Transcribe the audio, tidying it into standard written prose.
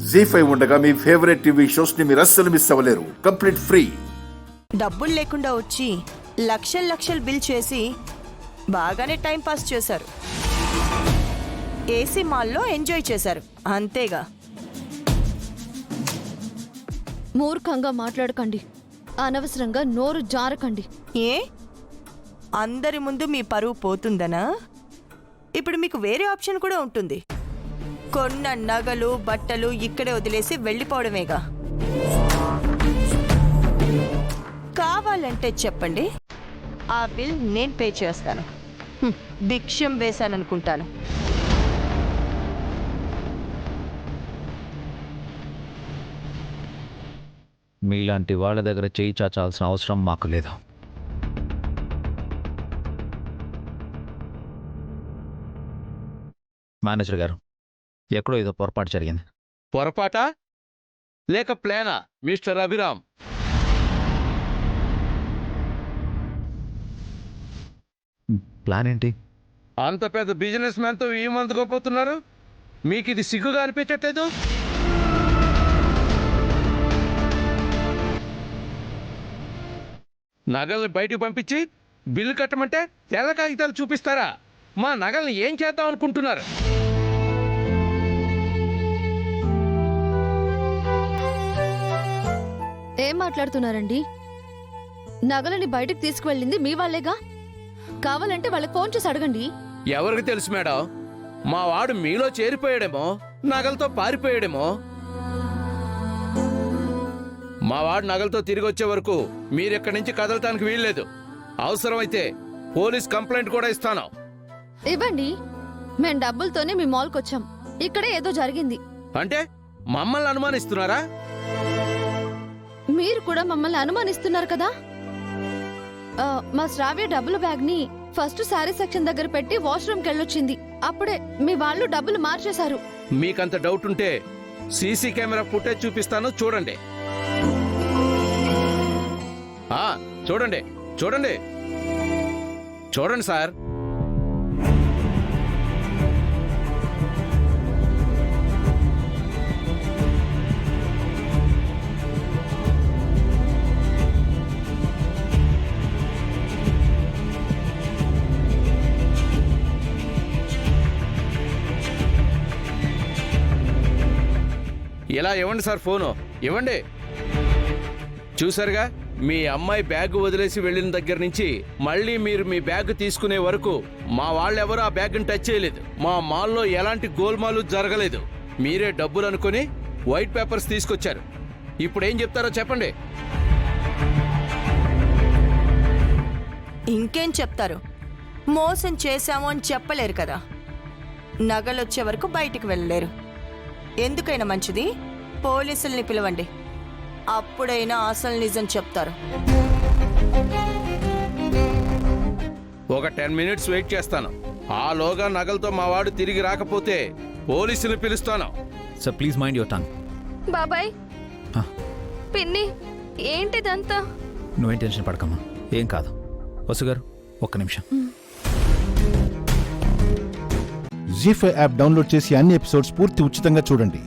జీ5 ఉండగా మీ favourite TV shows ని మీరు అస్సలు మిస్ అవ్వలేరు. Complete free. డబ్బులు లేకుండా వచ్చి లక్షలు బిల్ చేసి బాగానే టైం పాస్ చేశారు. ఏసీ మాల్లో ఎంజాయ్ చేశారు అంతేగా. మూర్ఖంగా మాట్లాడకండి, అనవసరంగా నోరు జారకండి. ఏ అందరి ముందు మీ పరువు పోతుందనా? ఇప్పుడు మీకు వేరే ఆప్షన్ కూడా ఉంటుంది. కొన్న నగలు బట్టలు ఇక్కడే వదిలేసి వెళ్ళిపోవడమేగా. కావాలంటే చెప్పండి, ఆ బిల్ నేను పే చేస్తాను. భిక్షం వేశాననుకుంటాను. మీలాంటి వాళ్ళ దగ్గర చేయి చాచాల్సిన అవసరం మాకు లేదు. మేనేజర్ గారు, ఎక్కడో ఏదో పొరపాటు జరిగింది. పొరపాటా లేక ప్లానా మిస్టర్ అభిరామ్? ప్లాన్ ఏంటి? అంత పెద్ద బిజినెస్ మ్యాన్తో ఏమందుకోపోతున్నారు? మీకు ఇది సిగ్గుగా అనిపించట్లేదు? నగల్ని బయటకు పంపించి బిల్లు కట్టమంటే తెల్ల కాగితాలు చూపిస్తారా? మా నగల్ని ఏం చేద్దాం అనుకుంటున్నారు? ఏం మాట్లాడుతున్నారండి? నగలని బయటకు తీసుకువెళ్ళింది మీ వాళ్ళేగా. కావాలంటే వాళ్ళకి ఫోన్ చేసి అడగండి. ఎవరికి తెలుసు మేడం? మా వాడు మీలో చేరిపోయాడేమో, నగలతో పారిపోయాడేమో. మా వాడు నగలతో తిరిగి వచ్చే వరకు మీరెక్కడి నుంచి కదలటానికి వీల్లేదు. అవసరమైతే పోలీస్ కంప్లైంట్ కూడా ఇస్తాను. ఇవ్వండి, మేం డబ్బులతోనే మీ మాల్కి వచ్చాం. ఇక్కడే ఏదో జరిగింది అంటే మమ్మల్ని అనుమానిస్తున్నారా? మీరు కూడా మమ్మల్ని అనుమానిస్తున్నారు కదా. మా శ్రావ్య డబ్బుల బ్యాగ్ ని ఫస్ట్ శారీ సెక్షన్ దగ్గర పెట్టి వాష్రూమ్కి వెళ్ళొచ్చింది. అప్పుడే మీ వాళ్ళు డబ్బులు మార్చేశారు. మీకంత డౌట్ ఉంటే సీసీ కెమెరా ఫుటేజ్ చూపిస్తాను, చూడండి. చూడండి చూడండి చూడండి సార్. ఇలా ఇవ్వండి సార్, ఫోను ఇవ్వండి. చూసారుగా, మీ అమ్మాయి బ్యాగ్ వదిలేసి వెళ్ళిన దగ్గర నుంచి మళ్ళీ మీరు మీ బ్యాగ్ తీసుకునే వరకు మా వాళ్ళెవరూ ఆ బ్యాగ్ని టచ్ చేయలేదు. మా మాల్లో ఎలాంటి గోల్మాలు జరగలేదు. మీరే డబ్బులు అనుకుని వైట్ పేపర్స్ తీసుకొచ్చారు. ఇప్పుడు ఏం చెప్తారో చెప్పండి. ఇంకేం చెప్తారు? మోసం చేశాము అని చెప్పలేరు కదా. నగలొచ్చే వరకు బయటికి వెళ్ళలేరు. ఎందుకైనా మంచిది పోలీసుల్ని పిలవండి. అప్పుడైనా అసలు నిజం చెప్తారు. ఒక 10 మినిట్స్ వెయిట్ చేస్తాను. ఆలోగా నగలతో మా వాడు తిరిగి రాకపోతే పోలీసులు పిలుస్తాను. Sir please mind your tongue. బాబాయ్, పిన్ని, ఏంటిదంతా? నువ్వేం టెన్షన్ పడకమ్మా, ఏం కాదు. వసుగారు ఒక్క నిమిషం. జీ5 యాప్ డౌన్లోడ్ చేసి అన్ని ఎపిసోడ్స్ పూర్తి ఉచితంగా చూడండి.